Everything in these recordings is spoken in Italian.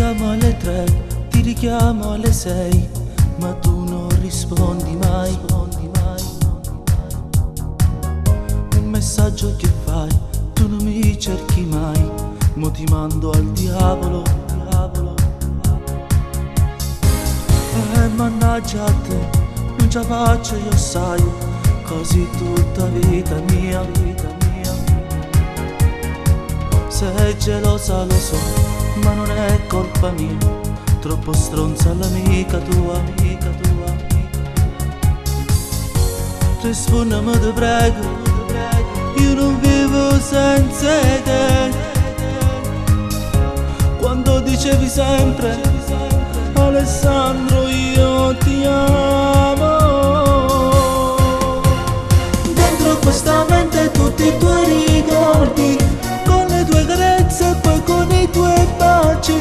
chiamo alle 3, ti richiamo alle 6, ma tu non rispondi mai. Un messaggio che fai, tu non mi cerchi mai, mo ti mando al diavolo. Mannaggia a te, non ce la faccio io sai, così tutta vita mia. Sei gelosa lo so, ma non è colpa mia, troppo stronza l'amica tua. Rispondi, ti prego, io non vivo senza te. Quando dicevi sempre, Alessandro io ti amo, dentro questa mente tutti i tuoi ricordi, con le tue carezze e poi con i tuoi baci.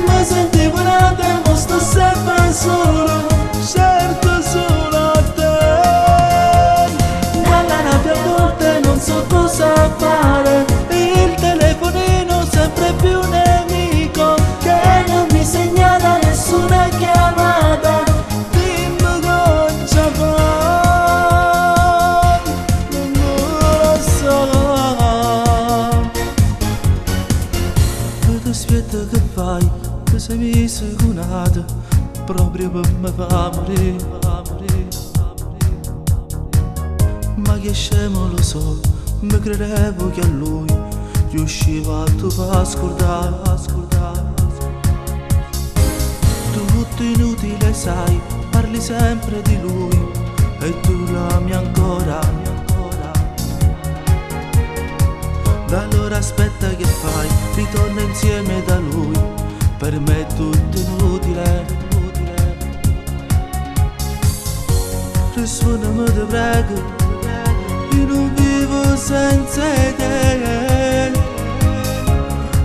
Ma sentivo un attimo, sto sempre solo, certo solo a te. Quando rabbia a volte non so cosa fare, il telefonino sempre più nemico, che non mi segnala nessuna chiamata. Dimmi cosa fare, non lo so. Vedo aspetta che fai, che sei messo cunata, proprio per me fa morire. Ma che scemo lo so, mi credevo che a lui riusciva a tu fa scordare. Tutto inutile sai, parli sempre di lui e tu l'ami ancora. Da allora aspetta che fai, ritorna insieme da lui, per me è tutto inutile. Rispondi, ti prego, io non vivo senza te,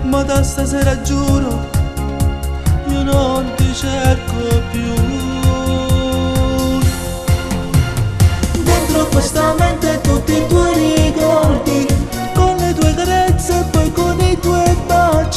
ma da stasera giuro io non ti cerco più. Dentro questa mente tutti i tuoi ricordi, con le tue carezze e poi con i tuoi baci.